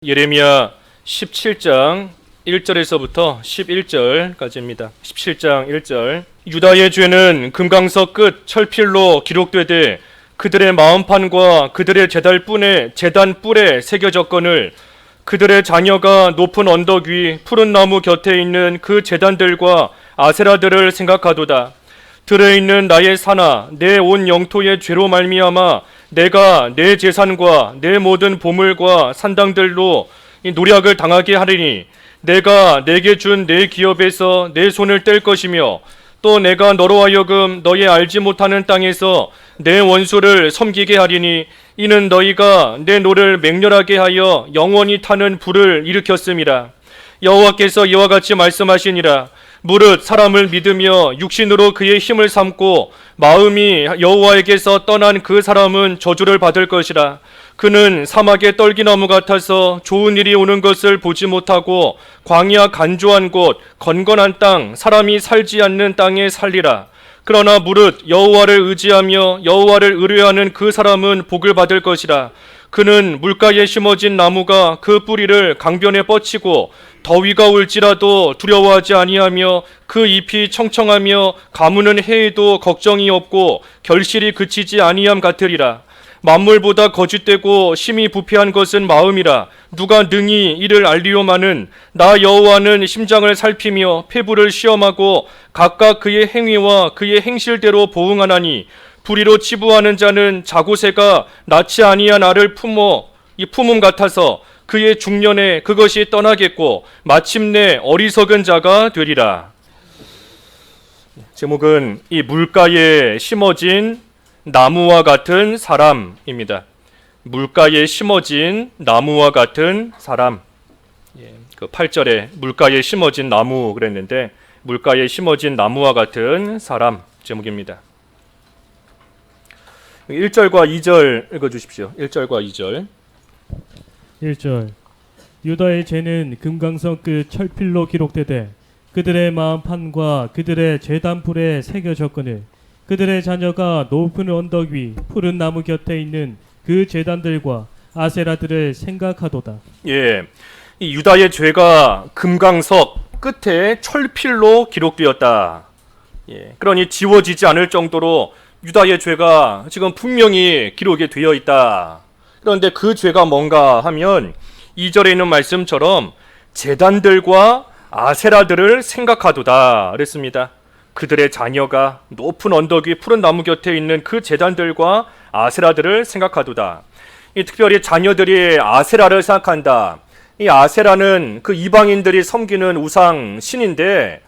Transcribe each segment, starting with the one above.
예레미야 17장 1절에서부터 11절까지입니다. 17장 1절. 유다의 죄는 금강석 끝 철필로 기록되되 그들의 마음판과 그들의 제단 뿔에 새겨졌거늘 그들의 자녀가 높은 언덕 위 푸른 나무 곁에 있는 그 제단들과 아세라들을 생각하도다. 들에 있는 나의 산아, 내 온 영토의 죄로 말미암아 내가 내 재산과 내 모든 보물과 산당들로 이 노략을 당하게 하리니 내가 내게 준 내 기업에서 내 손을 뗄 것이며 또 내가 너로 하여금 너의 알지 못하는 땅에서 내 원수를 섬기게 하리니 이는 너희가 내 노를 맹렬하게 하여 영원히 타는 불을 일으켰음이라. 여호와께서 이와 같이 말씀하시니라. 무릇 사람을 믿으며 육신으로 그의 힘을 삼고 마음이 여호와에게서 떠난 그 사람은 저주를 받을 것이라. 그는 사막의 떨기나무 같아서 좋은 일이 오는 것을 보지 못하고 광야 간조한 곳 건건한 땅 사람이 살지 않는 땅에 살리라. 그러나 무릇 여호와를 의지하며 여호와를 의뢰하는 그 사람은 복을 받을 것이라. 그는 물가에 심어진 나무가 그 뿌리를 강변에 뻗치고 더위가 올지라도 두려워하지 아니하며 그 잎이 청청하며 가무는 해에도 걱정이 없고 결실이 그치지 아니함 같으리라. 만물보다 거짓되고 심히 부패한 것은 마음이라. 누가 능히 이를 알리오마는 나 여호와는 심장을 살피며 폐부를 시험하고 각각 그의 행위와 그의 행실대로 보응하나니 불의로 치부하는 자는 자고새가 낳지 아니한 알을 품음 같아서 그의 중년에 그것이 떠나겠고 마침내 어리석은 자가 되리라. 제목은 이 물가에 심어진 나무와 같은 사람입니다. 물가에 심어진 나무와 같은 사람. 그 8절에 물가에 심어진 나무 그랬는데 물가에 심어진 나무와 같은 사람 제목입니다. 1절과 2절 읽어주십시오. 1절과 2절. 1절. 유다의 죄는 금강석 끝 철필로 기록되되 그들의 마음판과 그들의 제단불에 새겨졌거늘 그들의 자녀가 높은 언덕 위 푸른 나무 곁에 있는 그 제단들과 아세라들을 생각하도다. 예, 이 유다의 죄가 금강석 끝에 철필로 기록되었다. 예, 그러니 지워지지 않을 정도로 유다의 죄가 지금 분명히 기록이 되어 있다. 그런데 그 죄가 뭔가 하면 2절에 있는 말씀처럼 제단들과 아세라들을 생각하도다 그랬습니다. 그들의 자녀가 높은 언덕 위 푸른 나무 곁에 있는 그 제단들과 아세라들을 생각하도다. 특별히 자녀들이 아세라를 생각한다. 이 아세라는 그 이방인들이 섬기는 우상 신인데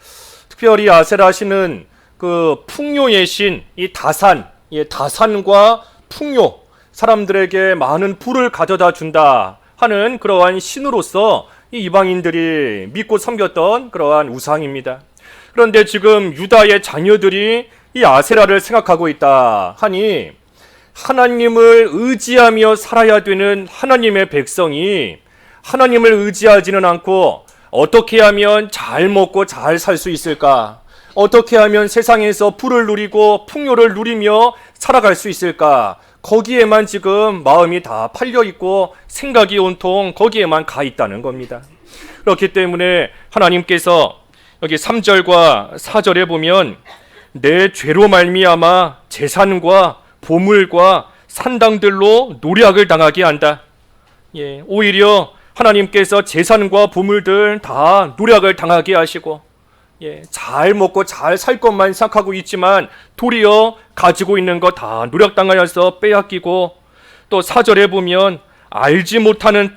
특별히 아세라 신은 그 풍요의 신, 이 다산, 다산과 풍요, 사람들에게 많은 부를 가져다 준다 하는 그러한 신으로서 이 이방인들이 믿고 섬겼던 그러한 우상입니다. 그런데 지금 유다의 자녀들이 이 아세라를 생각하고 있다 하니 하나님을 의지하며 살아야 되는 하나님의 백성이 하나님을 의지하지는 않고 어떻게 하면 잘 먹고 잘 살 수 있을까? 어떻게 하면 세상에서 부를 누리고 풍요를 누리며 살아갈 수 있을까? 거기에만 지금 마음이 다 팔려 있고 생각이 온통 거기에만 가 있다는 겁니다. 그렇기 때문에 하나님께서 여기 3절과 4절에 보면 내 죄로 말미암아 재산과 보물과 산당들로 노략을 당하게 한다. 예, 오히려 하나님께서 재산과 보물들 다 노략을 당하게 하시고 잘 먹고 잘 살 것만 생각하고 있지만 도리어 가지고 있는 거 다 노력당하여서 빼앗기고 또 4절에 보면 알지 못하는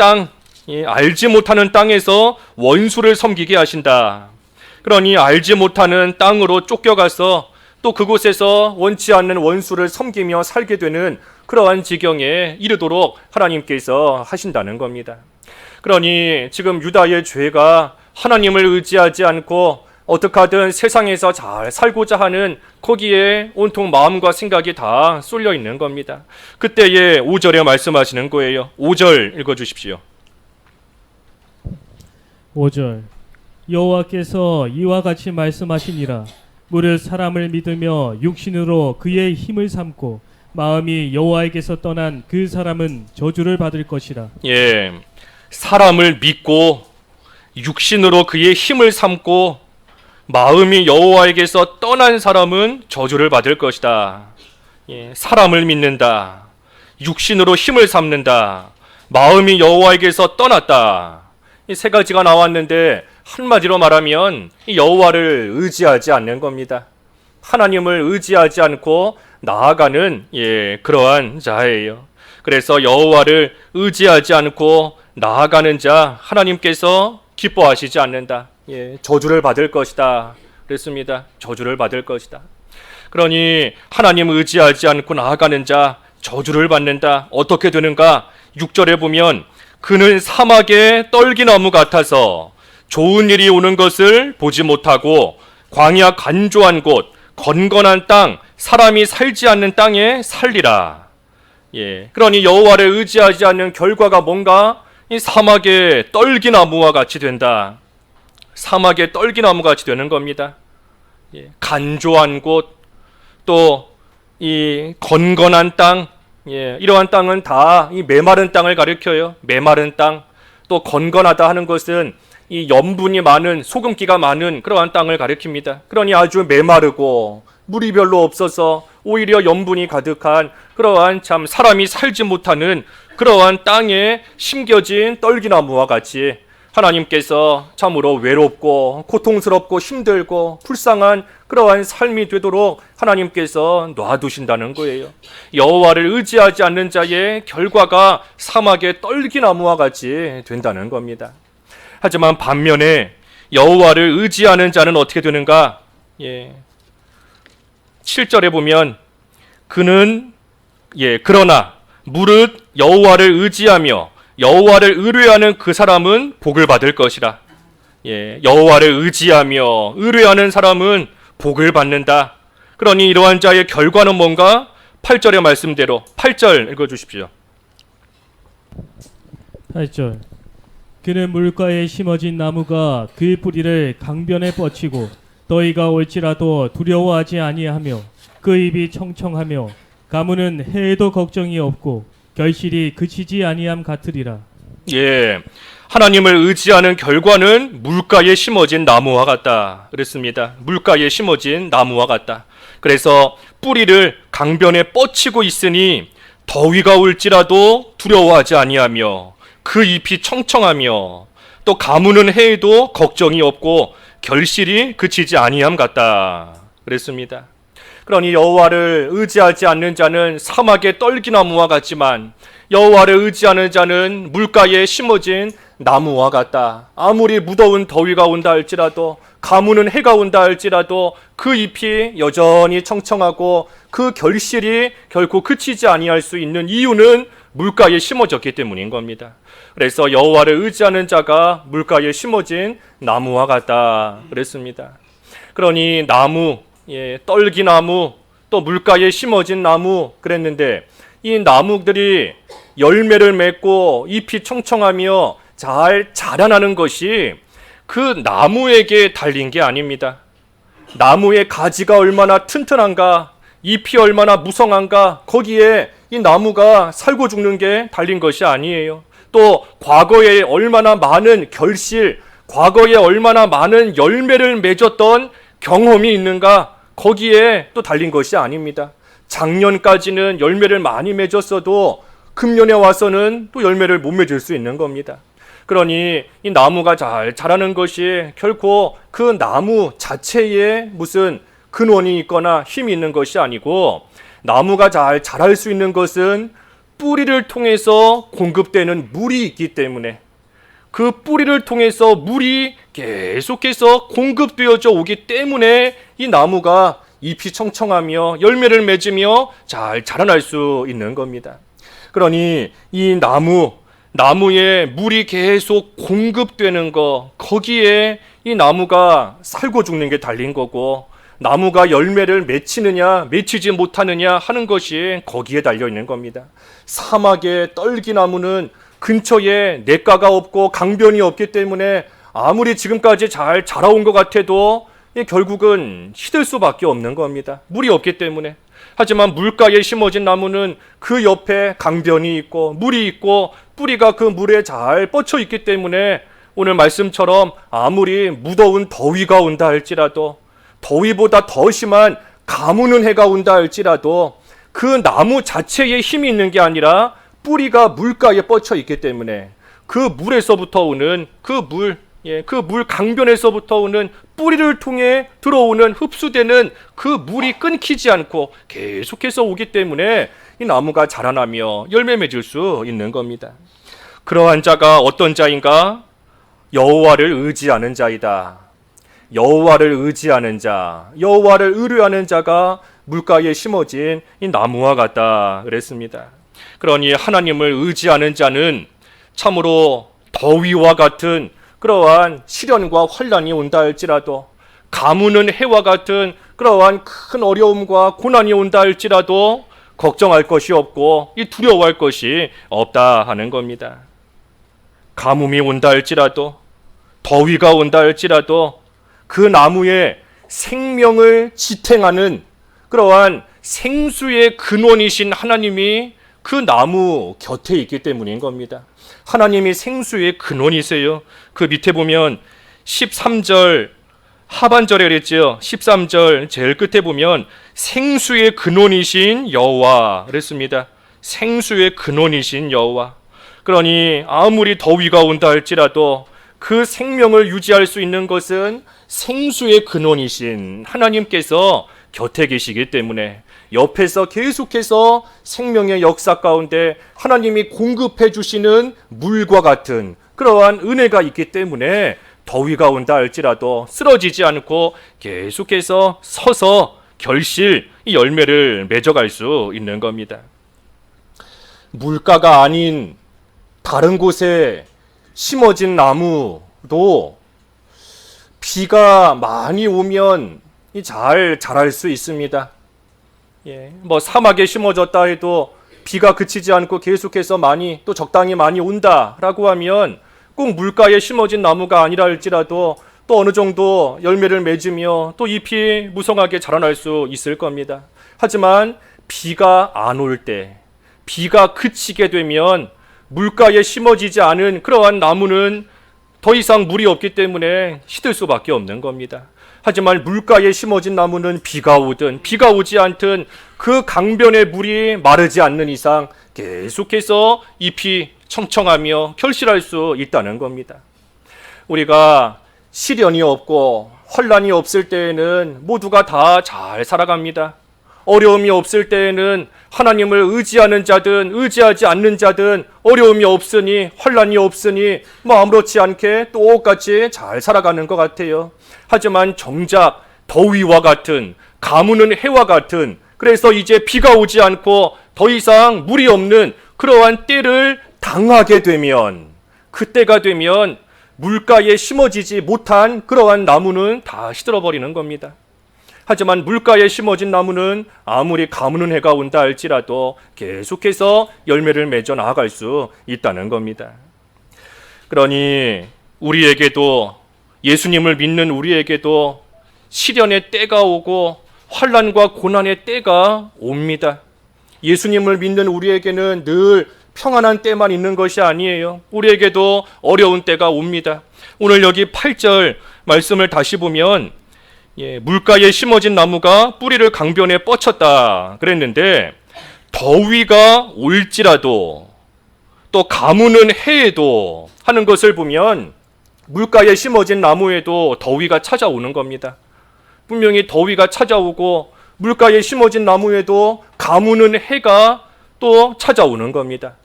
땅에서 원수를 섬기게 하신다. 그러니 알지 못하는 땅으로 쫓겨가서 또 그곳에서 원치 않는 원수를 섬기며 살게 되는 그러한 지경에 이르도록 하나님께서 하신다는 겁니다. 그러니 지금 유다의 죄가 하나님을 의지하지 않고 어떻게 하든 세상에서 잘 살고자 하는 거기에 온통 마음과 생각이 다 쏠려 있는 겁니다. 그때에 5절에 말씀하시는 거예요. 5절 읽어주십시오. 5절. 여호와께서 이와 같이 말씀하시니라. 무릇 사람을 믿으며 육신으로 그의 힘을 삼고 마음이 여호와에게서 떠난 그 사람은 저주를 받을 것이라. 예, 사람을 믿고 육신으로 그의 힘을 삼고 마음이 여호와에게서 떠난 사람은 저주를 받을 것이다. 사람을 믿는다. 육신으로 힘을 삼는다. 마음이 여호와에게서 떠났다. 이 세 가지가 나왔는데 한마디로 말하면 이 여호와를 의지하지 않는 겁니다. 하나님을 의지하지 않고 나아가는 그러한 자예요. 그래서 여호와를 의지하지 않고 나아가는 자 하나님께서 기뻐하시지 않는다. 저주를 받을 것이다. 그랬습니다. 저주를 받을 것이다. 그러니 하나님 의지하지 않고 나아가는 자 저주를 받는다. 어떻게 되는가? 6절에 보면 그는 사막의 떨기나무 같아서 좋은 일이 오는 것을 보지 못하고 광야 간조한 곳 건건한 땅 사람이 살지 않는 땅에 살리라. 그러니 여호와를 의지하지 않는 결과가 뭔가? 이 사막의 떨기나무와 같이 된다. 사막의 떨기나무 같이 되는 겁니다. 간조한 곳, 또 이 건건한 땅, 이러한 땅은 다 이 메마른 땅을 가리켜요. 메마른 땅. 또 건건하다 하는 것은 이 염분이 많은, 소금기가 많은 그러한 땅을 가리킵니다. 그러니 아주 메마르고 물이 별로 없어서 오히려 염분이 가득한 그러한 참 사람이 살지 못하는 그러한 땅에 심겨진 떨기나무와 같이 하나님께서 참으로 외롭고 고통스럽고 힘들고 불쌍한 그러한 삶이 되도록 하나님께서 놔두신다는 거예요. 여호와를 의지하지 않는 자의 결과가 사막의 떨기나무와 같이 된다는 겁니다. 하지만 반면에 여호와를 의지하는 자는 어떻게 되는가? 7절에 보면 그는 그러나 무릇 여호와를 의지하며 여호와를 의뢰하는 그 사람은 복을 받을 것이라. 여호와를 의지하며 의뢰하는 사람은 복을 받는다. 그러니 이러한 자의 결과는 뭔가? 8절의 말씀대로 8절 읽어주십시오. 8절 그는 물가에 심어진 나무가 그 뿌리를 강변에 뻗치고 더위가 올지라도 두려워하지 아니하며 그 입이 청청하며 가무는 해에도 걱정이 없고 결실이 그치지 아니함 같으리라. 하나님을 의지하는 결과는 물가에 심어진 나무와 같다 그랬습니다. 물가에 심어진 나무와 같다. 그래서 뿌리를 강변에 뻗치고 있으니 더위가 올지라도 두려워하지 아니하며 그 잎이 청청하며 또 가무는 해에도 걱정이 없고 결실이 그치지 아니함 같다 그랬습니다. 그러니 여호와를 의지하지 않는 자는 사막의 떨기나무와 같지만 여호와를 의지하는 자는 물가에 심어진 나무와 같다. 아무리 무더운 더위가 온다 할지라도 가무는 해가 온다 할지라도 그 잎이 여전히 청청하고 그 결실이 결코 그치지 아니할 수 있는 이유는 물가에 심어졌기 때문인 겁니다. 그래서 여호와를 의지하는 자가 물가에 심어진 나무와 같다 그랬습니다. 그러니 나무, 떨기나무, 또 물가에 심어진 나무 그랬는데 이 나무들이 열매를 맺고 잎이 청청하며 잘 자라나는 것이 그 나무에게 달린 게 아닙니다. 나무의 가지가 얼마나 튼튼한가, 잎이 얼마나 무성한가, 거기에 이 나무가 살고 죽는 게 달린 것이 아니에요. 또 과거에 얼마나 많은 결실, 과거에 얼마나 많은 열매를 맺었던 경험이 있는가, 거기에 또 달린 것이 아닙니다. 작년까지는 열매를 많이 맺었어도 금년에 와서는 또 열매를 못 맺을 수 있는 겁니다. 그러니 이 나무가 잘 자라는 것이 결코 그 나무 자체에 무슨 근원이 있거나 힘이 있는 것이 아니고 나무가 잘 자랄 수 있는 것은 뿌리를 통해서 공급되는 물이 있기 때문에 그 뿌리를 통해서 물이 계속해서 공급되어져 오기 때문에 이 나무가 잎이 청청하며 열매를 맺으며 잘 자라날 수 있는 겁니다. 그러니 이 나무에 물이 계속 공급되는 거, 거기에 이 나무가 살고 죽는 게 달린 거고 나무가 열매를 맺히느냐 맺히지 못하느냐 하는 것이 거기에 달려 있는 겁니다. 사막의 떨기나무는 근처에 냇가가 없고 강변이 없기 때문에 아무리 지금까지 잘 자라온 것 같아도 결국은 시들 수밖에 없는 겁니다. 물이 없기 때문에. 하지만 물가에 심어진 나무는 그 옆에 강변이 있고 물이 있고 뿌리가 그 물에 잘 뻗쳐 있기 때문에 오늘 말씀처럼 아무리 무더운 더위가 온다 할지라도, 더위보다 더 심한 가무는 해가 온다 할지라도 그 나무 자체에 힘이 있는 게 아니라 뿌리가 물가에 뻗쳐 있기 때문에 그 물에서부터 오는 그 물 강변에서부터 오는 뿌리를 통해 들어오는 흡수되는 그 물이 끊기지 않고 계속해서 오기 때문에 이 나무가 자라나며 열매 맺을 수 있는 겁니다. 그러한 자가 어떤 자인가? 여호와를 의지하는 자이다. 여호와를 의지하는 자, 여호와를 의뢰하는 자가 물가에 심어진 이 나무와 같다 그랬습니다. 그러니 하나님을 의지하는 자는 참으로 더위와 같은 그러한 시련과 환란이 온다 할지라도, 가무는 해와 같은 그러한 큰 어려움과 고난이 온다 할지라도 걱정할 것이 없고 이 두려워할 것이 없다 하는 겁니다. 가뭄이 온다 할지라도, 더위가 온다 할지라도 그 나무에 생명을 지탱하는 그러한 생수의 근원이신 하나님이 그 나무 곁에 있기 때문인 겁니다. 하나님이 생수의 근원이세요. 그 밑에 보면 13절 하반절에 그랬죠. 13절 제일 끝에 보면 생수의 근원이신 여호와 그랬습니다. 생수의 근원이신 여호와. 그러니 아무리 더위가 온다 할지라도 그 생명을 유지할 수 있는 것은 생수의 근원이신 하나님께서 곁에 계시기 때문에 옆에서 계속해서 생명의 역사 가운데 하나님이 공급해 주시는 물과 같은 그러한 은혜가 있기 때문에 더위가 온다 할지라도 쓰러지지 않고 계속해서 서서 결실 이 열매를 맺어갈 수 있는 겁니다. 물가가 아닌 다른 곳에 심어진 나무도 비가 많이 오면 잘 자랄 수 있습니다. 사막에 심어졌다 해도 비가 그치지 않고 계속해서 또 적당히 많이 온다라고 하면 꼭 물가에 심어진 나무가 아니라 할지라도 또 어느 정도 열매를 맺으며 또 잎이 무성하게 자라날 수 있을 겁니다. 하지만 비가 안 올 때, 비가 그치게 되면 물가에 심어지지 않은 그러한 나무는 더 이상 물이 없기 때문에 시들 수밖에 없는 겁니다. 하지만 물가에 심어진 나무는 비가 오든 비가 오지 않든 그 강변의 물이 마르지 않는 이상 계속해서 잎이 청청하며 결실할 수 있다는 겁니다. 우리가 시련이 없고 환란이 없을 때에는 모두가 다 잘 살아갑니다. 어려움이 없을 때에는 하나님을 의지하는 자든 의지하지 않는 자든 어려움이 없으니 환란이 없으니 아무렇지 않게 똑같이 잘 살아가는 것 같아요. 하지만 정작 더위와 같은 가무는 해와 같은 그래서 이제 비가 오지 않고 더 이상 물이 없는 그러한 때를 당하게 되면 그때가 되면 물가에 심어지지 못한 그러한 나무는 다 시들어버리는 겁니다. 하지만 물가에 심어진 나무는 아무리 가무는 해가 온다 할지라도 계속해서 열매를 맺어 나아갈 수 있다는 겁니다. 그러니 우리에게도 예수님을 믿는 우리에게도 시련의 때가 오고 환난과 고난의 때가 옵니다. 예수님을 믿는 우리에게는 늘 평안한 때만 있는 것이 아니에요. 우리에게도 어려운 때가 옵니다. 오늘 여기 8절 말씀을 다시 보면 물가에 심어진 나무가 뿌리를 강변에 뻗쳤다 그랬는데 더위가 올지라도 또 가무는 해에도 하는 것을 보면 물가에 심어진 나무에도 더위가 찾아오는 겁니다. 분명히 더위가 찾아오고 물가에 심어진 나무에도 가무는 해가 또 찾아오는 겁니다.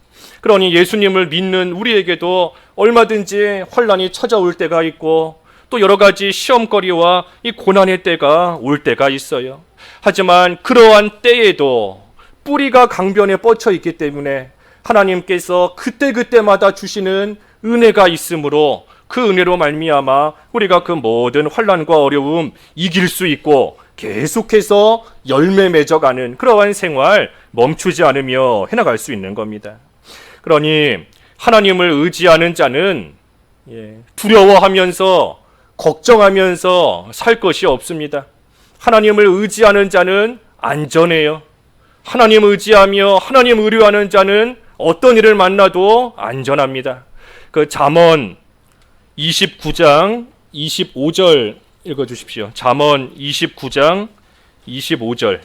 그러니 예수님을 믿는 우리에게도 얼마든지 환란이 찾아올 때가 있고 또 여러 가지 시험거리와 이 고난의 때가 올 때가 있어요. 하지만 그러한 때에도 뿌리가 강변에 뻗쳐 있기 때문에 하나님께서 그때그때마다 주시는 은혜가 있으므로 그 은혜로 말미암아 우리가 그 모든 환난과 어려움 이길 수 있고 계속해서 열매 맺어가는 그러한 생활 멈추지 않으며 해나갈 수 있는 겁니다. 그러니 하나님을 의지하는 자는 두려워하면서 걱정하면서 살 것이 없습니다. 하나님을 의지하는 자는 안전해요. 하나님 의지하며 하나님 의뢰하는 자는 어떤 일을 만나도 안전합니다. 그 잠언 29장 25절 읽어주십시오. 잠언 29장 25절.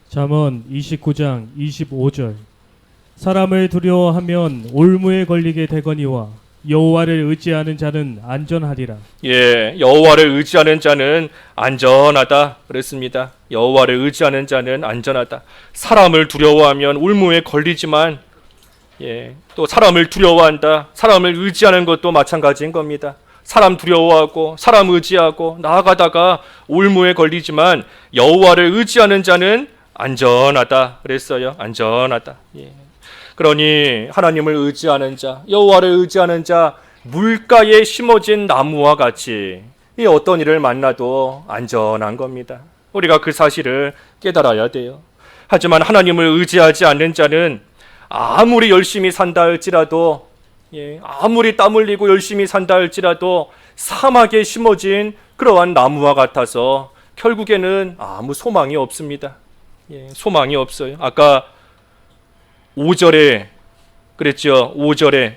잠언 29장 25절. 사람을 두려워하면 올무에 걸리게 되거니와 여호와를 의지하는 자는 안전하리라. 예, 여호와를 의지하는 자는 안전하다 그랬습니다. 여호와를 의지하는 자는 안전하다. 사람을 두려워하면 올무에 걸리지만 또 사람을 두려워한다. 사람을 의지하는 것도 마찬가지인 겁니다. 사람 두려워하고 사람 의지하고 나아가다가 올무에 걸리지만 여호와를 의지하는 자는 안전하다 그랬어요. 안전하다. 그러니 하나님을 의지하는 자, 여호와를 의지하는 자, 물가에 심어진 나무와 같이 이 어떤 일을 만나도 안전한 겁니다. 우리가 그 사실을 깨달아야 돼요. 하지만 하나님을 의지하지 않는 자는 아무리 열심히 산다 할지라도 아무리 땀 흘리고 열심히 산다 할지라도 사막에 심어진 그러한 나무와 같아서 결국에는 아무 소망이 없습니다. 소망이 없어요. 아까 5절에 그랬죠. 5절에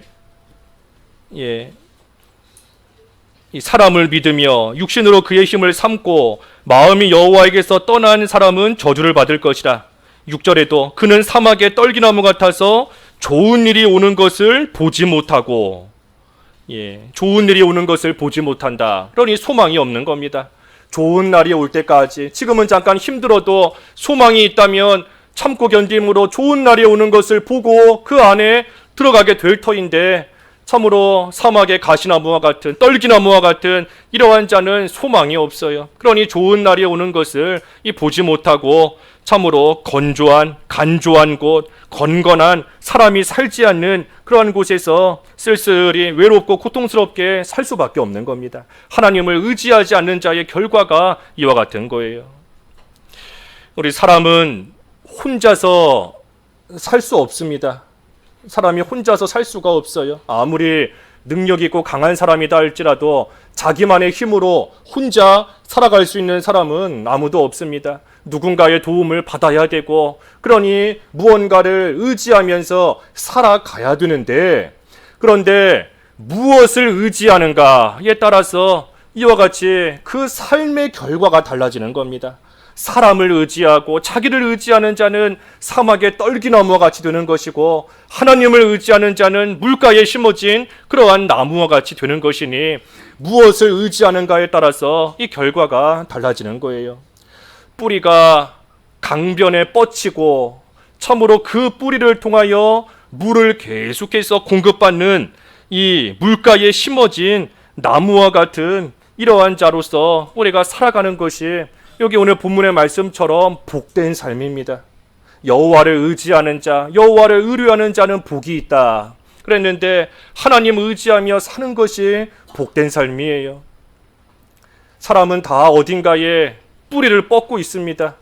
이 사람을 믿으며 육신으로 그의 힘을 삼고 마음이 여호와에게서 떠난 사람은 저주를 받을 것이라. 6절에도 그는 사막의 떨기나무 같아서 좋은 일이 오는 것을 보지 못하고 좋은 일이 오는 것을 보지 못한다. 그러니 소망이 없는 겁니다. 좋은 날이 올 때까지 지금은 잠깐 힘들어도 소망이 있다면 참고 견딤으로 좋은 날이 오는 것을 보고 그 안에 들어가게 될 터인데 참으로 사막의 가시나무와 같은 떨기나무와 같은 이러한 자는 소망이 없어요. 그러니 좋은 날이 오는 것을 보지 못하고 참으로 간조한 곳, 건건한 사람이 살지 않는 그러한 곳에서 쓸쓸히 외롭고 고통스럽게 살 수밖에 없는 겁니다. 하나님을 의지하지 않는 자의 결과가 이와 같은 거예요. 우리 사람은 혼자서 살 수 없습니다. 사람이 혼자서 살 수가 없어요. 아무리 능력 있고 강한 사람이다 할지라도 자기만의 힘으로 혼자 살아갈 수 있는 사람은 아무도 없습니다. 누군가의 도움을 받아야 되고 그러니 무언가를 의지하면서 살아가야 되는데 그런데 무엇을 의지하는가에 따라서 이와 같이 그 삶의 결과가 달라지는 겁니다. 사람을 의지하고 자기를 의지하는 자는 사막의 떨기나무와 같이 되는 것이고 하나님을 의지하는 자는 물가에 심어진 그러한 나무와 같이 되는 것이니 무엇을 의지하는가에 따라서 이 결과가 달라지는 거예요. 뿌리가 강변에 뻗치고 참으로 그 뿌리를 통하여 물을 계속해서 공급받는 이 물가에 심어진 나무와 같은 이러한 자로서 우리가 살아가는 것이 여기 오늘 본문의 말씀처럼 복된 삶입니다. 여호와를 의지하는 자, 여호와를 의뢰하는 자는 복이 있다 그랬는데 하나님 의지하며 사는 것이 복된 삶이에요. 사람은 다 어딘가에 뿌리를 뻗고 있습니다.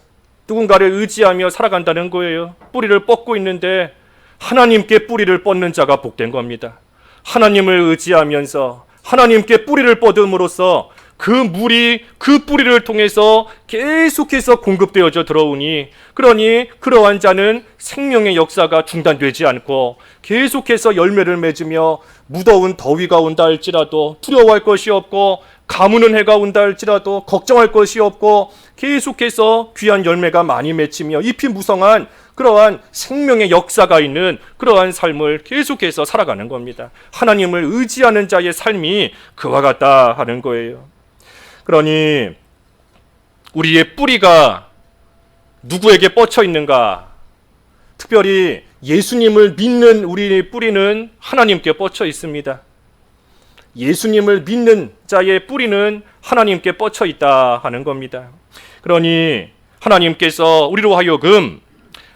누군가를 의지하며 살아간다는 거예요. 뿌리를 뻗고 있는데 하나님께 뿌리를 뻗는 자가 복된 겁니다. 하나님을 의지하면서 하나님께 뿌리를 뻗음으로써 그 물이 그 뿌리를 통해서 계속해서 공급되어져 들어오니 그러니 그러한 자는 생명의 역사가 중단되지 않고 계속해서 열매를 맺으며 무더운 더위가 온다 할지라도 두려워할 것이 없고 가무는 해가 온다 할지라도 걱정할 것이 없고 계속해서 귀한 열매가 많이 맺히며 잎이 무성한 그러한 생명의 역사가 있는 그러한 삶을 계속해서 살아가는 겁니다. 하나님을 의지하는 자의 삶이 그와 같다 하는 거예요. 그러니 우리의 뿌리가 누구에게 뻗쳐 있는가? 특별히 예수님을 믿는 우리의 뿌리는 하나님께 뻗쳐 있습니다. 예수님을 믿는 자의 뿌리는 하나님께 뻗쳐 있다 하는 겁니다. 그러니 하나님께서 우리로 하여금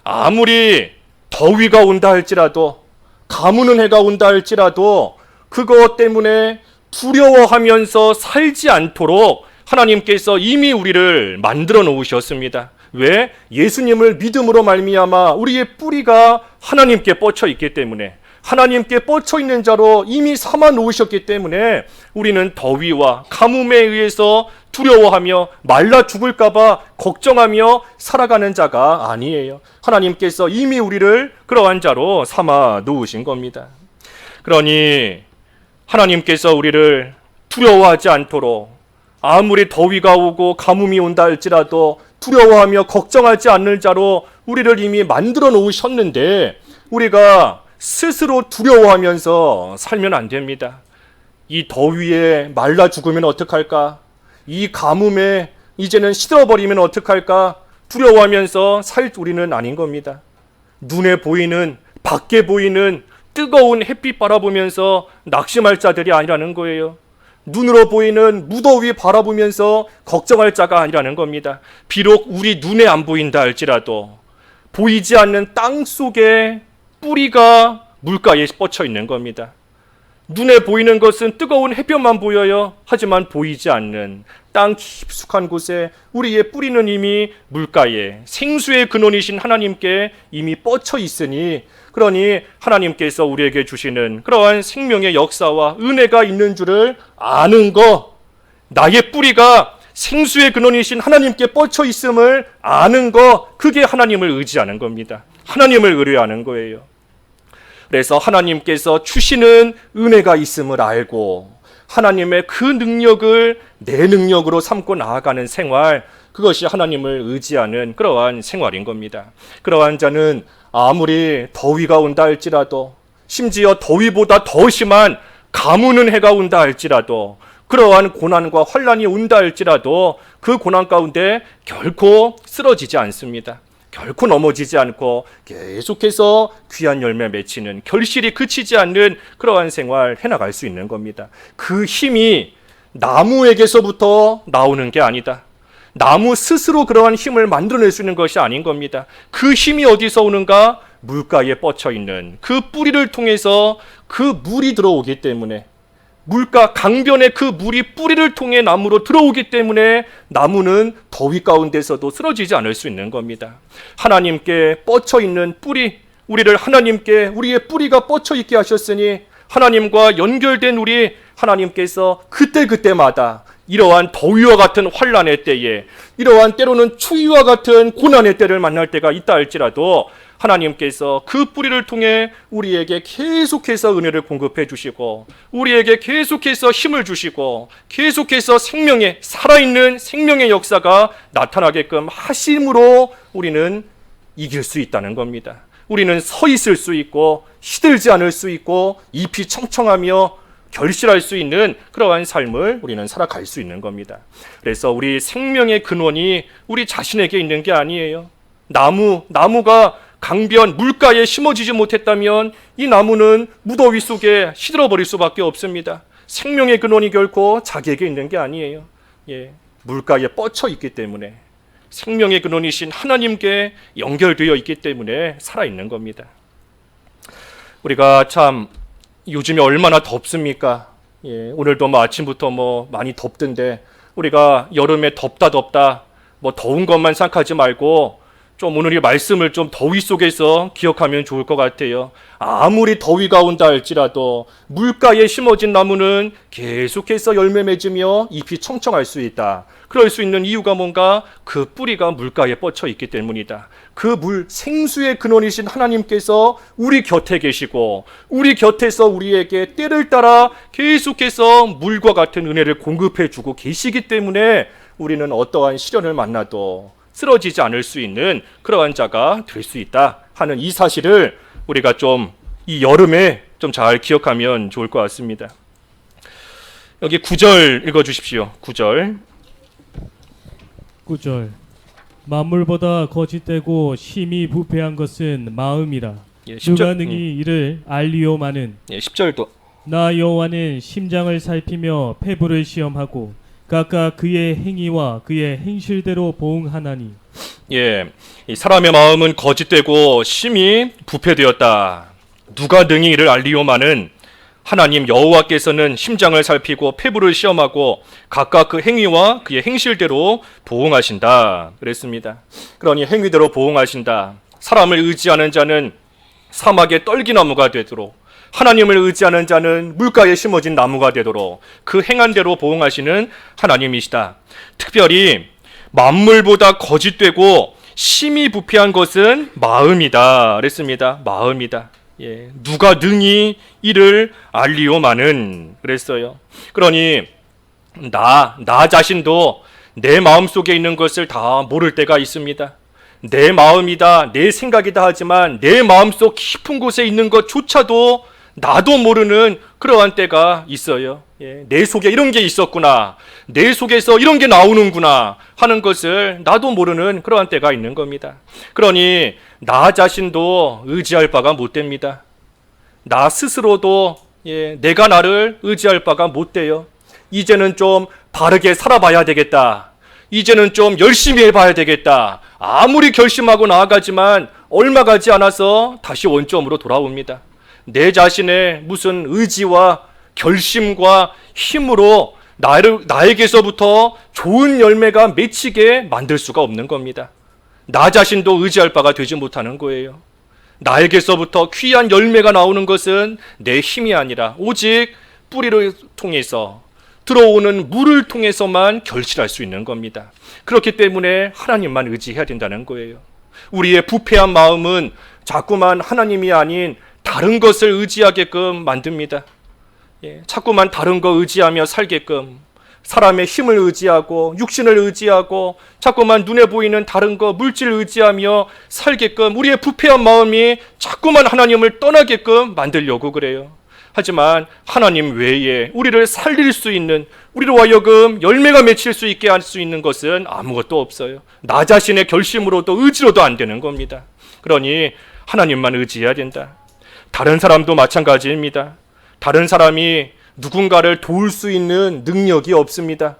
아무리 더위가 온다 할지라도 가무는 해가 온다 할지라도 그것 때문에 두려워하면서 살지 않도록 하나님께서 이미 우리를 만들어 놓으셨습니다. 왜? 예수님을 믿음으로 말미암아 우리의 뿌리가 하나님께 뻗쳐 있기 때문에 하나님께 뻗쳐 있는 자로 이미 삼아 놓으셨기 때문에 우리는 더위와 가뭄에 의해서 두려워하며 말라 죽을까봐 걱정하며 살아가는 자가 아니에요. 하나님께서 이미 우리를 그러한 자로 삼아 놓으신 겁니다. 그러니 하나님께서 우리를 두려워하지 않도록 아무리 더위가 오고 가뭄이 온다 할지라도 두려워하며 걱정하지 않는 자로 우리를 이미 만들어 놓으셨는데 우리가 스스로 두려워하면서 살면 안 됩니다. 이 더위에 말라 죽으면 어떡할까? 이 가뭄에 이제는 시들어버리면 어떡할까? 두려워하면서 살 우리는 아닌 겁니다. 눈에 보이는, 밖에 보이는 뜨거운 햇빛 바라보면서 낙심할 자들이 아니라는 거예요. 눈으로 보이는 무더위 바라보면서 걱정할 자가 아니라는 겁니다. 비록 우리 눈에 안 보인다 할지라도 보이지 않는 땅 속에 뿌리가 물가에 뻗쳐 있는 겁니다. 눈에 보이는 것은 뜨거운 햇볕만 보여요. 하지만 보이지 않는 땅 깊숙한 곳에 우리의 뿌리는 이미 물가에 생수의 근원이신 하나님께 이미 뻗쳐 있으니, 그러니 하나님께서 우리에게 주시는 그러한 생명의 역사와 은혜가 있는 줄을 아는 것, 나의 뿌리가 생수의 근원이신 하나님께 뻗쳐 있음을 아는 것, 그게 하나님을 의지하는 겁니다. 하나님을 의뢰하는 거예요. 그래서 하나님께서 주시는 은혜가 있음을 알고 하나님의 그 능력을 내 능력으로 삼고 나아가는 생활, 그것이 하나님을 의지하는 그러한 생활인 겁니다. 그러한 자는 아무리 더위가 온다 할지라도, 심지어 더위보다 더 심한 가무는 해가 온다 할지라도, 그러한 고난과 환난이 온다 할지라도 그 고난 가운데 결코 쓰러지지 않습니다. 결코 넘어지지 않고 계속해서 귀한 열매 맺히는, 결실이 그치지 않는 그러한 생활 해나갈 수 있는 겁니다. 그 힘이 나무에게서부터 나오는 게 아니다. 나무 스스로 그러한 힘을 만들어낼 수 있는 것이 아닌 겁니다. 그 힘이 어디서 오는가? 물가에 뻗쳐 있는 그 뿌리를 통해서 그 물이 들어오기 때문에, 물가 강변의 그 물이 뿌리를 통해 나무로 들어오기 때문에 나무는 더위 가운데서도 쓰러지지 않을 수 있는 겁니다. 하나님께 뻗쳐 있는 뿌리, 우리를 하나님께 우리의 뿌리가 뻗쳐 있게 하셨으니 하나님과 연결된 우리, 하나님께서 그때그때마다 이러한 더위와 같은 환난의 때에, 이러한 때로는 추위와 같은 고난의 때를 만날 때가 있다 할지라도 하나님께서 그 뿌리를 통해 우리에게 계속해서 은혜를 공급해 주시고, 우리에게 계속해서 힘을 주시고, 계속해서 생명의, 살아있는 생명의 역사가 나타나게끔 하심으로 우리는 이길 수 있다는 겁니다. 우리는 서 있을 수 있고 시들지 않을 수 있고 잎이 청청하며 결실할 수 있는 그러한 삶을 우리는 살아갈 수 있는 겁니다. 그래서 우리 생명의 근원이 우리 자신에게 있는 게 아니에요. 나무가 강변 물가에 심어지지 못했다면 이 나무는 무더위 속에 시들어버릴 수밖에 없습니다. 생명의 근원이 결코 자기에게 있는 게 아니에요. 물가에 뻗쳐 있기 때문에, 생명의 근원이신 하나님께 연결되어 있기 때문에 살아있는 겁니다. 우리가 참 요즘에 얼마나 덥습니까? 오늘도 아침부터 많이 덥던데, 우리가 여름에 덥다 더운 것만 생각하지 말고 좀 오늘 이 말씀을 좀 더위 속에서 기억하면 좋을 것 같아요. 아무리 더위가 온다 할지라도 물가에 심어진 나무는 계속해서 열매 맺으며 잎이 청청할 수 있다. 그럴 수 있는 이유가 뭔가? 그 뿌리가 물가에 뻗쳐 있기 때문이다. 그 생수의 근원이신 하나님께서 우리 곁에 계시고 우리 곁에서 우리에게 때를 따라 계속해서 물과 같은 은혜를 공급해 주고 계시기 때문에 우리는 어떠한 시련을 만나도 쓰러지지 않을 수 있는 그러한 자가 될 수 있다 하는 이 사실을 우리가 좀 이 여름에 좀 잘 기억하면 좋을 것 같습니다. 여기 9절 읽어주십시오. 9절. 만물보다 거짓되고 심히 부패한 것은 마음이라. 10절. 누가 능히 이를 알리오마는. 10절도. 나 여호와는 심장을 살피며 폐부를 시험하고 각각 그의 행위와 그의 행실대로 보응하나니. 이 사람의 마음은 거짓되고 심히 부패되었다. 누가 능히 이를 알리오마는 하나님 여호와께서는 심장을 살피고 폐부를 시험하고 각각 그 행위와 그의 행실대로 보응하신다 그랬습니다. 그러니 행위대로 보응하신다. 사람을 의지하는 자는 사막의 떨기나무가 되도록, 하나님을 의지하는 자는 물가에 심어진 나무가 되도록 그 행한 대로 보응하시는 하나님이시다. 특별히 만물보다 거짓되고 심히 부패한 것은 마음이다 그랬습니다. 마음이다. 예, 누가 능히 이를 알리오마는 그랬어요. 그러니 나 자신도 내 마음속에 있는 것을 다 모를 때가 있습니다. 내 마음이다, 내 생각이다 하지만 내 마음속 깊은 곳에 있는 것조차도 나도 모르는 그러한 때가 있어요. 예, 내 속에 이런 게 있었구나, 내 속에서 이런 게 나오는구나 하는 것을 나도 모르는 그러한 때가 있는 겁니다. 그러니 나 자신도 의지할 바가 못 됩니다. 나 스스로도 내가 나를 의지할 바가 못 돼요. 이제는 좀 바르게 살아봐야 되겠다. 이제는 좀 열심히 해봐야 되겠다. 아무리 결심하고 나아가지만 얼마 가지 않아서 다시 원점으로 돌아옵니다. 내 자신의 무슨 의지와 결심과 힘으로 나에게서부터 좋은 열매가 맺히게 만들 수가 없는 겁니다. 나 자신도 의지할 바가 되지 못하는 거예요. 나에게서부터 귀한 열매가 나오는 것은 내 힘이 아니라 오직 뿌리를 통해서 들어오는 물을 통해서만 결실할 수 있는 겁니다. 그렇기 때문에 하나님만 의지해야 된다는 거예요. 우리의 부패한 마음은 자꾸만 하나님이 아닌 다른 것을 의지하게끔 만듭니다. 자꾸만 다른 거 의지하며 살게끔, 사람의 힘을 의지하고 육신을 의지하고 자꾸만 눈에 보이는 다른 거 물질을 의지하며 살게끔 우리의 부패한 마음이 자꾸만 하나님을 떠나게끔 만들려고 그래요. 하지만 하나님 외에 우리를 살릴 수 있는, 우리로 하여금 열매가 맺힐 수 있게 할 수 있는 것은 아무것도 없어요. 나 자신의 결심으로도 의지로도 안 되는 겁니다. 그러니 하나님만 의지해야 된다. 다른 사람도 마찬가지입니다. 다른 사람이 누군가를 도울 수 있는 능력이 없습니다.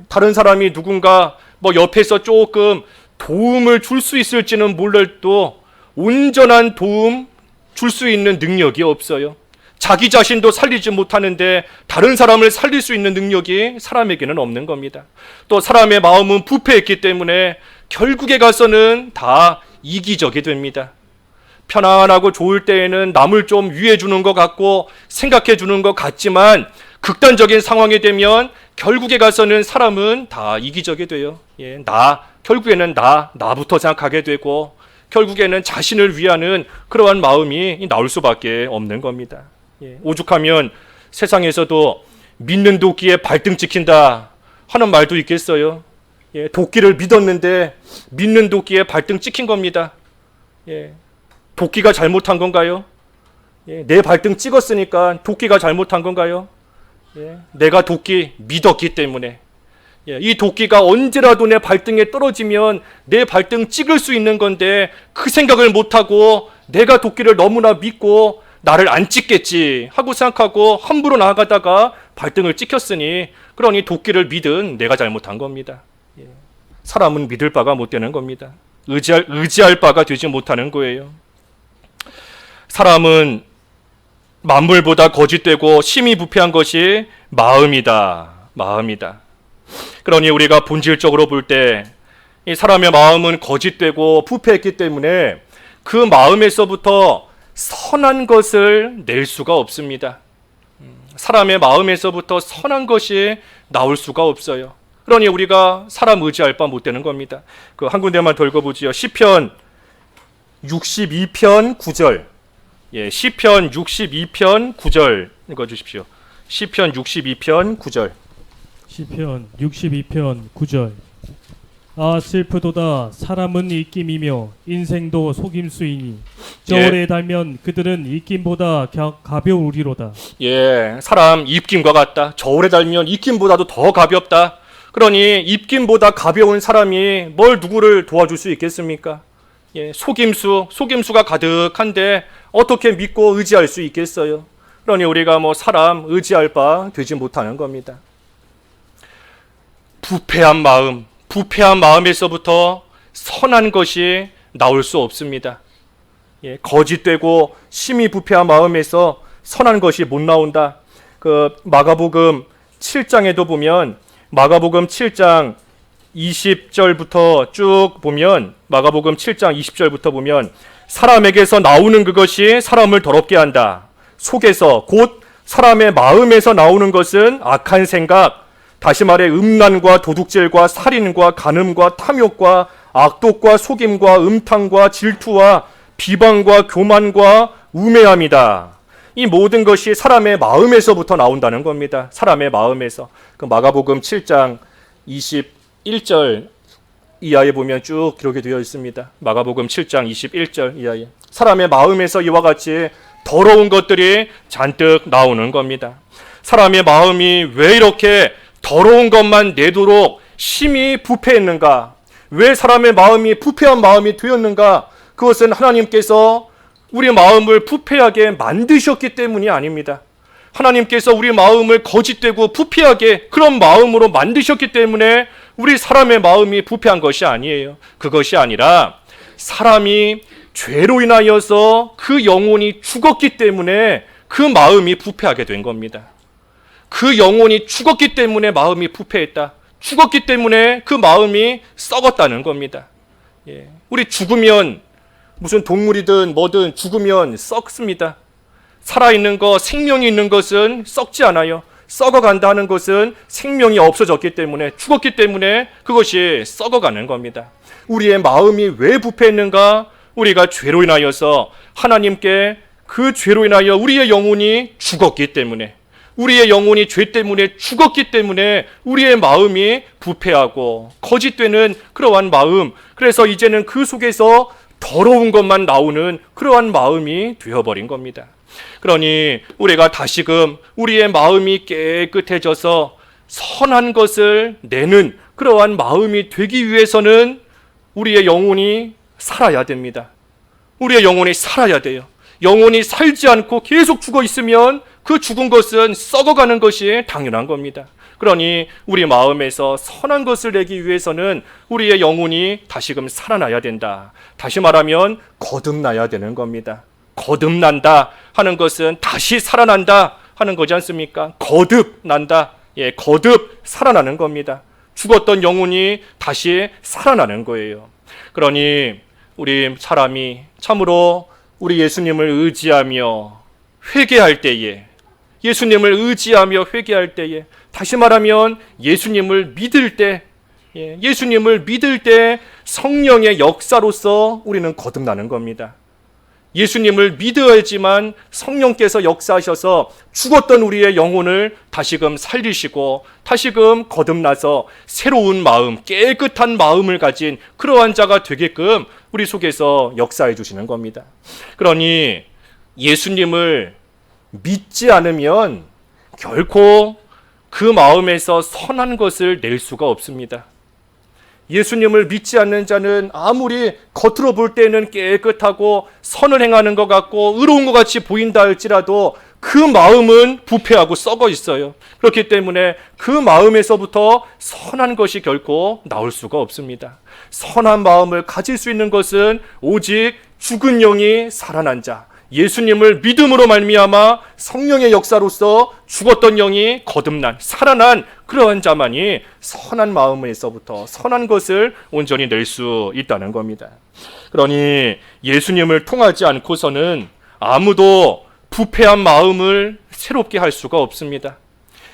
다른 사람이 누군가 옆에서 조금 도움을 줄 수 있을지는 몰라도 온전한 도움 줄 수 있는 능력이 없어요. 자기 자신도 살리지 못하는데 다른 사람을 살릴 수 있는 능력이 사람에게는 없는 겁니다. 또 사람의 마음은 부패했기 때문에 결국에 가서는 다 이기적이 됩니다. 편안하고 좋을 때에는 남을 좀 위해 주는 것 같고 생각해 주는 것 같지만 극단적인 상황이 되면 결국에 가서는 사람은 다 이기적이 돼요. 결국에는 나부터 생각하게 되고 결국에는 자신을 위하는 그러한 마음이 나올 수밖에 없는 겁니다. 오죽하면 세상에서도 믿는 도끼에 발등 찍힌다 하는 말도 있겠어요. 도끼를 믿었는데 믿는 도끼에 발등 찍힌 겁니다. 도끼가 잘못한 건가요? 내 발등 찍었으니까 도끼가 잘못한 건가요? 내가 도끼 믿었기 때문에 이 도끼가 언제라도 내 발등에 떨어지면 내 발등 찍을 수 있는 건데 그 생각을 못하고 내가 도끼를 너무나 믿고 나를 안 찍겠지 하고 생각하고 함부로 나아가다가 발등을 찍혔으니 그러니 도끼를 믿은 내가 잘못한 겁니다. 사람은 믿을 바가 못 되는 겁니다. 의지할 바가 되지 못하는 거예요. 사람은 만물보다 거짓되고 심히 부패한 것이 마음이다. 그러니 우리가 본질적으로 볼 때 이 사람의 마음은 거짓되고 부패했기 때문에 그 마음에서부터 선한 것을 낼 수가 없습니다. 사람의 마음에서부터 선한 것이 나올 수가 없어요. 그러니 우리가 사람 의지할 바 못 되는 겁니다. 그 한 군데만 더 읽어보지요. 시편 62편 9절. 시편 62편 9절 읽어주십시오. 시편 62편 9절. 시편 62편 9절. 아 슬프도다 사람은 입김이며 인생도 속임수이니 저울에 달면 그들은 입김보다 가벼우리로다. 사람 입김과 같다. 저울에 달면 입김보다도 더 가볍다. 그러니 입김보다 가벼운 사람이 뭘 누구를 도와줄 수 있겠습니까? 속임수가 가득한데 어떻게 믿고 의지할 수 있겠어요? 그러니 우리가 사람 의지할 바 되지 못하는 겁니다. 부패한 마음에서부터 선한 것이 나올 수 없습니다. 거짓되고 심히 부패한 마음에서 선한 것이 못 나온다. 그 마가복음 7장에도 보면 마가복음 7장 20절부터 쭉 보면 마가복음 7장 20절부터 보면 사람에게서 나오는 그것이 사람을 더럽게 한다. 속에서 곧 사람의 마음에서 나오는 것은 악한 생각, 다시 말해 음란과 도둑질과 살인과 간음과 탐욕과 악독과 속임과 음탕과 질투와 비방과 교만과 우매함이다. 이 모든 것이 사람의 마음에서부터 나온다는 겁니다. 사람의 마음에서. 그 마가복음 7장 21절 이하에 보면 쭉 기록이 되어 있습니다. 마가복음 7장 21절 이하에. 사람의 마음에서 이와 같이 더러운 것들이 잔뜩 나오는 겁니다. 사람의 마음이 왜 이렇게 더러운 것만 내도록 심히 부패했는가? 왜 사람의 마음이 부패한 마음이 되었는가? 그것은 하나님께서 우리 마음을 부패하게 만드셨기 때문이 아닙니다. 하나님께서 우리 마음을 거짓되고 부패하게 그런 마음으로 만드셨기 때문에 우리 사람의 마음이 부패한 것이 아니에요. 그것이 아니라 사람이 죄로 인하여서 그 영혼이 죽었기 때문에 그 마음이 부패하게 된 겁니다. 그 영혼이 죽었기 때문에 마음이 부패했다. 죽었기 때문에 그 마음이 썩었다는 겁니다. 우리 죽으면 무슨 동물이든 뭐든 죽으면 썩습니다. 살아있는 것, 생명이 있는 것은 썩지 않아요. 썩어간다 하는 것은 생명이 없어졌기 때문에, 죽었기 때문에 그것이 썩어가는 겁니다. 우리의 마음이 왜 부패했는가? 우리가 죄로 인하여서 하나님께 그 죄로 인하여 우리의 영혼이 죽었기 때문에, 우리의 영혼이 죄 때문에 죽었기 때문에 우리의 마음이 부패하고 거짓되는 그러한 마음, 그래서 이제는 그 속에서 더러운 것만 나오는 그러한 마음이 되어버린 겁니다. 그러니 우리가 다시금 우리의 마음이 깨끗해져서 선한 것을 내는 그러한 마음이 되기 위해서는 우리의 영혼이 살아야 됩니다. 우리의 영혼이 살아야 돼요. 영혼이 살지 않고 계속 죽어 있으면 그 죽은 것은 썩어가는 것이 당연한 겁니다. 그러니 우리 마음에서 선한 것을 내기 위해서는 우리의 영혼이 다시금 살아나야 된다. 다시 말하면 거듭나야 되는 겁니다. 거듭난다 하는 것은 다시 살아난다 하는 거지 않습니까? 거듭난다. 거듭 살아나는 겁니다. 죽었던 영혼이 다시 살아나는 거예요. 그러니 우리 사람이 참으로 우리 예수님을 의지하며 회개할 때에, 예수님을 의지하며 회개할 때에, 다시 말하면 예수님을 믿을 때, 예수님을 믿을 때 성령의 역사로서 우리는 거듭나는 겁니다. 예수님을 믿어야지만 성령께서 역사하셔서 죽었던 우리의 영혼을 다시금 살리시고 다시금 거듭나서 새로운 마음, 깨끗한 마음을 가진 그러한 자가 되게끔 우리 속에서 역사해 주시는 겁니다. 그러니 예수님을 믿지 않으면 결코 그 마음에서 선한 것을 낼 수가 없습니다. 예수님을 믿지 않는 자는 아무리 겉으로 볼 때는 깨끗하고 선을 행하는 것 같고 의로운 것 같이 보인다 할지라도 그 마음은 부패하고 썩어 있어요. 그렇기 때문에 그 마음에서부터 선한 것이 결코 나올 수가 없습니다. 선한 마음을 가질 수 있는 것은 오직 죽은 영이 살아난 자, 예수님을 믿음으로 말미암아 성령의 역사로서 죽었던 영이 거듭난, 살아난 그러한 자만이 선한 마음에서부터 선한 것을 온전히 낼 수 있다는 겁니다. 그러니 예수님을 통하지 않고서는 아무도 부패한 마음을 새롭게 할 수가 없습니다.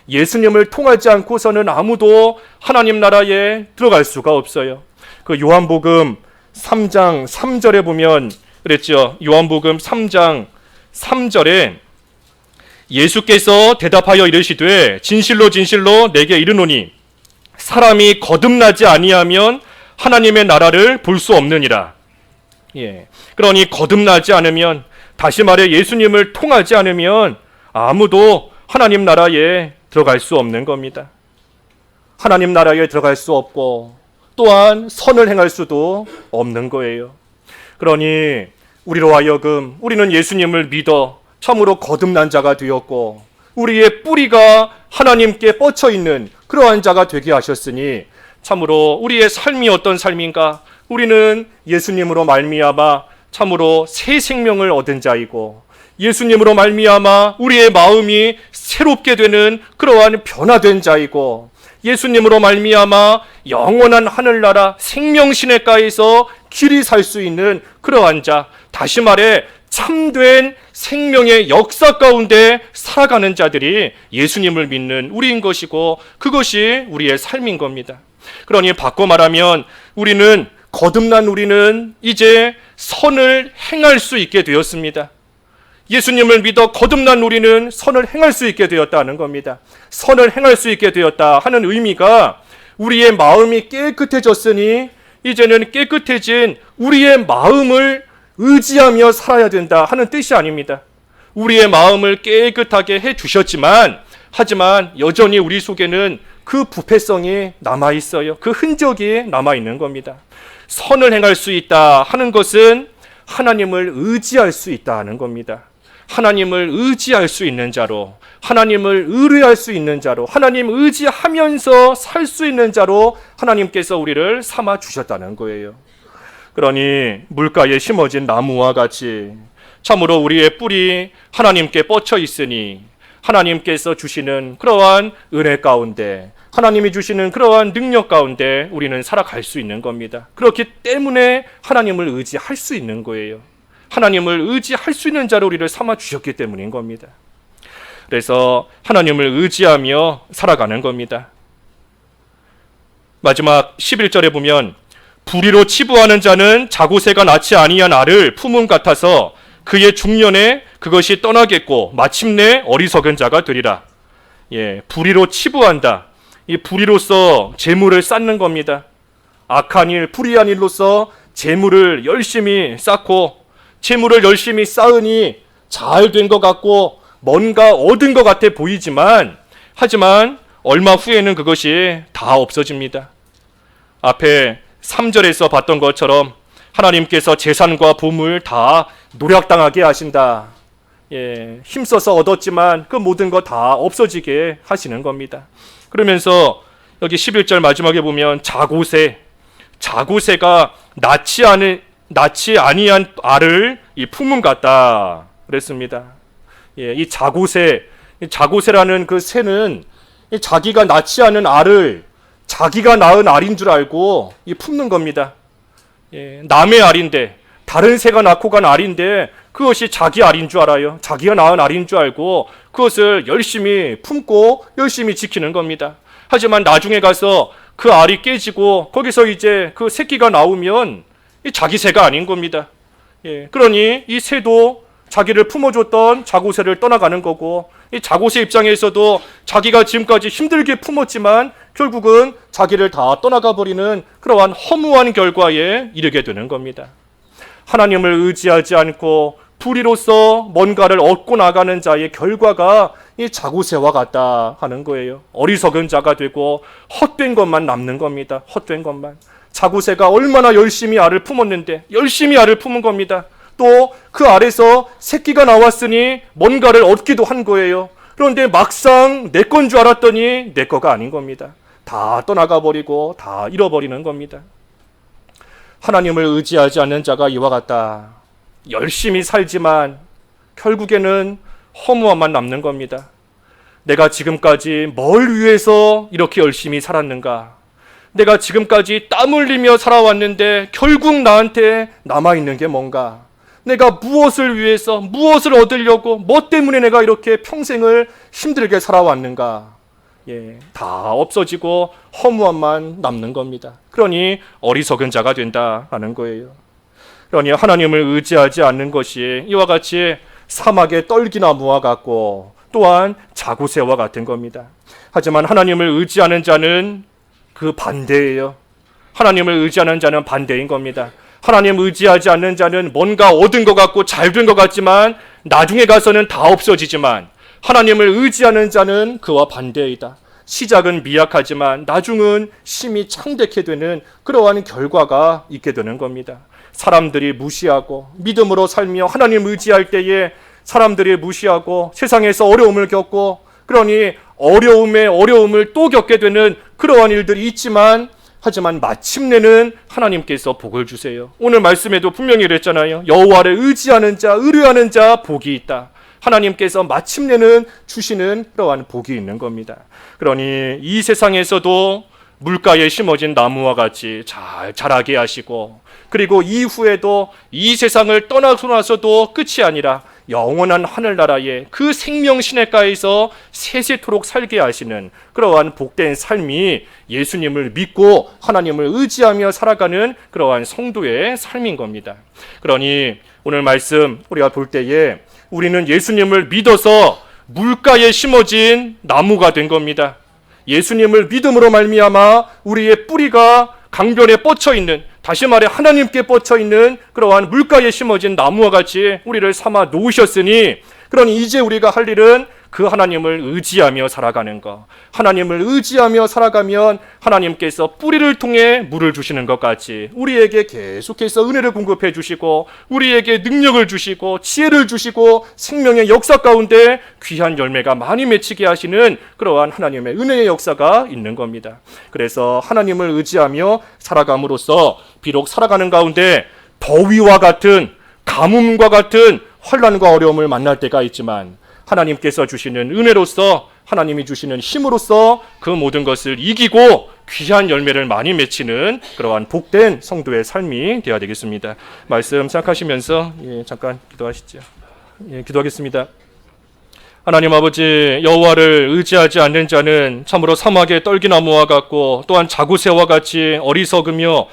예수님을 통하지 않고서는 아무도 하나님 나라에 들어갈 수가 없어요. 그 요한복음 3장 3절에 보면 그랬죠. 요한복음 3장 3절에 예수께서 대답하여 이르시되 진실로 진실로 내게 이르노니 사람이 거듭나지 아니하면 하나님의 나라를 볼 수 없느니라. 그러니 거듭나지 않으면, 다시 말해 예수님을 통하지 않으면 아무도 하나님 나라에 들어갈 수 없는 겁니다. 하나님 나라에 들어갈 수 없고 또한 선을 행할 수도 없는 거예요. 그러니 우리로 하여금 우리는 예수님을 믿어 참으로 거듭난 자가 되었고 우리의 뿌리가 하나님께 뻗쳐 있는 그러한 자가 되게 하셨으니 참으로 우리의 삶이 어떤 삶인가? 우리는 예수님으로 말미암아 참으로 새 생명을 얻은 자이고 예수님으로 말미암아 우리의 마음이 새롭게 되는 그러한 변화된 자이고 예수님으로 말미암아 영원한 하늘나라 생명시냇가에서 길이 살 수 있는 그러한 자, 다시 말해 참된 생명의 역사 가운데 살아가는 자들이 예수님을 믿는 우리인 것이고 그것이 우리의 삶인 겁니다. 그러니 바꿔 말하면 거듭난 우리는 이제 선을 행할 수 있게 되었습니다. 예수님을 믿어 거듭난 우리는 선을 행할 수 있게 되었다는 겁니다. 선을 행할 수 있게 되었다 하는 의미가 우리의 마음이 깨끗해졌으니 이제는 깨끗해진 우리의 마음을 의지하며 살아야 된다 하는 뜻이 아닙니다. 우리의 마음을 깨끗하게 해주셨지만 하지만 여전히 우리 속에는 그 부패성이 남아있어요. 그 흔적이 남아있는 겁니다. 선을 행할 수 있다 하는 것은 하나님을 의지할 수 있다 하는 겁니다. 하나님을 의지할 수 있는 자로, 하나님을 의뢰할 수 있는 자로, 하나님 의지하면서 살 수 있는 자로 하나님께서 우리를 삼아 주셨다는 거예요. 그러니 물가에 심어진 나무와 같이 참으로 우리의 뿔이 하나님께 뻗쳐 있으니 하나님께서 주시는 그러한 은혜 가운데, 하나님이 주시는 그러한 능력 가운데 우리는 살아갈 수 있는 겁니다. 그렇기 때문에 하나님을 의지할 수 있는 거예요. 하나님을 의지할 수 있는 자로 우리를 삼아 주셨기 때문인 겁니다. 그래서 하나님을 의지하며 살아가는 겁니다. 마지막 11절에 보면 불의로 치부하는 자는 자고새가 낳지 아니한 알을 품음 같아서 그의 중년에 그것이 떠나겠고 마침내 어리석은 자가 되리라. 불의로 치부한다. 이 불의로서 재물을 쌓는 겁니다. 악한 일, 불의한 일로서 재물을 열심히 쌓고 재물을 열심히 쌓으니 잘 된 것 같고 뭔가 얻은 것 같아 보이지만 하지만 얼마 후에는 그것이 다 없어집니다. 앞에 3절에서 봤던 것처럼 하나님께서 재산과 보물 다 노략당하게 하신다. 힘써서 얻었지만 그 모든 거 다 없어지게 하시는 겁니다. 그러면서 여기 11절 마지막에 보면 자고새가 낳지 아니한 알을 이 품음 같다 그랬습니다. 이 자고새라는 그 새는 자기가 낳지 않은 알을 자기가 낳은 알인 줄 알고 품는 겁니다. 남의 알인데, 다른 새가 낳고 간 알인데 그것이 자기 알인 줄 알아요. 자기가 낳은 알인 줄 알고 그것을 열심히 품고 열심히 지키는 겁니다. 하지만 나중에 가서 그 알이 깨지고 거기서 이제 그 새끼가 나오면 자기 새가 아닌 겁니다. 그러니 이 새도 자기를 품어줬던 자고새를 떠나가는 거고, 이 자고새 입장에서도 자기가 지금까지 힘들게 품었지만 결국은 자기를 다 떠나가 버리는 그러한 허무한 결과에 이르게 되는 겁니다. 하나님을 의지하지 않고 불의로서 뭔가를 얻고 나가는 자의 결과가 이 자고새와 같다 하는 거예요. 어리석은 자가 되고 헛된 것만 남는 겁니다. 헛된 것만. 자고새가 얼마나 열심히 알을 품었는데 열심히 알을 품은 겁니다. 또 그 알에서 새끼가 나왔으니 뭔가를 얻기도 한 거예요. 그런데 막상 내 건 줄 알았더니 내 거가 아닌 겁니다. 다 떠나가 버리고 다 잃어버리는 겁니다. 하나님을 의지하지 않는 자가 이와 같다. 열심히 살지만 결국에는 허무함만 남는 겁니다. 내가 지금까지 뭘 위해서 이렇게 열심히 살았는가? 내가 지금까지 땀 흘리며 살아왔는데 결국 나한테 남아있는 게 뭔가? 내가 무엇을 위해서, 무엇을 얻으려고, 뭐 때문에 내가 이렇게 평생을 힘들게 살아왔는가? 다 없어지고 허무함만 남는 겁니다. 그러니 어리석은 자가 된다 하는 거예요. 그러니 하나님을 의지하지 않는 것이 이와 같이 사막의 떨기나무와 같고 또한 자고새와 같은 겁니다. 하지만 하나님을 의지하는 자는 그 반대예요. 하나님을 의지하는 자는 반대인 겁니다. 하나님 의지하지 않는 자는 뭔가 얻은 것 같고 잘 된 것 같지만 나중에 가서는 다 없어지지만 하나님을 의지하는 자는 그와 반대이다. 시작은 미약하지만 나중은 심히 창대케 되는 그러한 결과가 있게 되는 겁니다. 사람들이 무시하고 믿음으로 살며 하나님 의지할 때에 사람들이 무시하고 세상에서 어려움을 겪고 그러니 어려움에 어려움을 또 겪게 되는 그러한 일들이 있지만 하지만 마침내는 하나님께서 복을 주세요. 오늘 말씀에도 분명히 그랬잖아요. 여호와를 의지하는 자, 의뢰하는 자 복이 있다. 하나님께서 마침내는 주시는 그러한 복이 있는 겁니다. 그러니 이 세상에서도 물가에 심어진 나무와 같이 잘 자라게 하시고 그리고 이후에도 이 세상을 떠나고 나서도 끝이 아니라 영원한 하늘나라의 그 생명 시냇가에서 세세토록 살게 하시는 그러한 복된 삶이 예수님을 믿고 하나님을 의지하며 살아가는 그러한 성도의 삶인 겁니다. 그러니 오늘 말씀 우리가 볼 때에 우리는 예수님을 믿어서 물가에 심어진 나무가 된 겁니다. 예수님을 믿음으로 말미암아 우리의 뿌리가 강변에 뻗쳐 있는, 다시 말해 하나님께 뻗쳐 있는 그러한 물가에 심어진 나무와 같이 우리를 삼아 놓으셨으니, 그러니 이제 우리가 할 일은 그 하나님을 의지하며 살아가는 것. 하나님을 의지하며 살아가면 하나님께서 뿌리를 통해 물을 주시는 것 같이 우리에게 계속해서 은혜를 공급해 주시고 우리에게 능력을 주시고 지혜를 주시고 생명의 역사 가운데 귀한 열매가 많이 맺히게 하시는 그러한 하나님의 은혜의 역사가 있는 겁니다. 그래서 하나님을 의지하며 살아감으로써 비록 살아가는 가운데 더위와 같은, 가뭄과 같은 환난과 어려움을 만날 때가 있지만 하나님께서 주시는 은혜로서, 하나님이 주시는 힘으로써 그 모든 것을 이기고 귀한 열매를 많이 맺히는 그러한 복된 성도의 삶이 되어야 되겠습니다. 말씀 생각하시면서 잠깐 기도하시죠. 기도하겠습니다. 하나님 아버지, 여호와를 의지하지 않는 자는 참으로 사막의 떨기나무와 같고 또한 자구새와 같이 어리석으며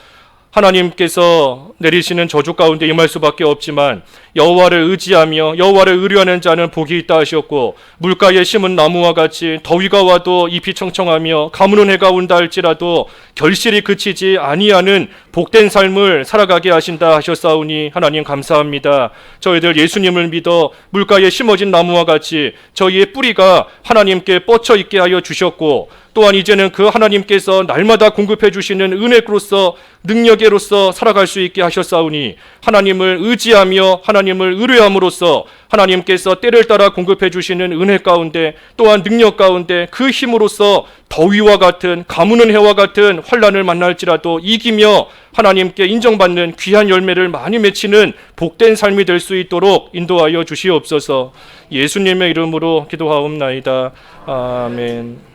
하나님께서 내리시는 저주 가운데 임할 수밖에 없지만 여호와를 의지하며 여호와를 의뢰하는 자는 복이 있다 하셨고, 물가에 심은 나무와 같이 더위가 와도 잎이 청청하며 가무는 해가 온다 할지라도 결실이 그치지 아니하는 복된 삶을 살아가게 하신다 하셨사오니 하나님 감사합니다. 저희들 예수님을 믿어 물가에 심어진 나무와 같이 저희의 뿌리가 하나님께 뻗쳐 있게 하여 주셨고, 또한 이제는 그 하나님께서 날마다 공급해 주시는 은혜로서 능력으로서 살아갈 수 있게 하셨사오니 하나님을 의지하며 하나님을 의뢰함으로써 하나님께서 때를 따라 공급해 주시는 은혜 가운데 또한 능력 가운데 그 힘으로써 더위와 같은, 가무는 해와 같은 환난을 만날지라도 이기며 하나님께 인정받는 귀한 열매를 많이 맺히는 복된 삶이 될 수 있도록 인도하여 주시옵소서. 예수님의 이름으로 기도하옵나이다. 아멘.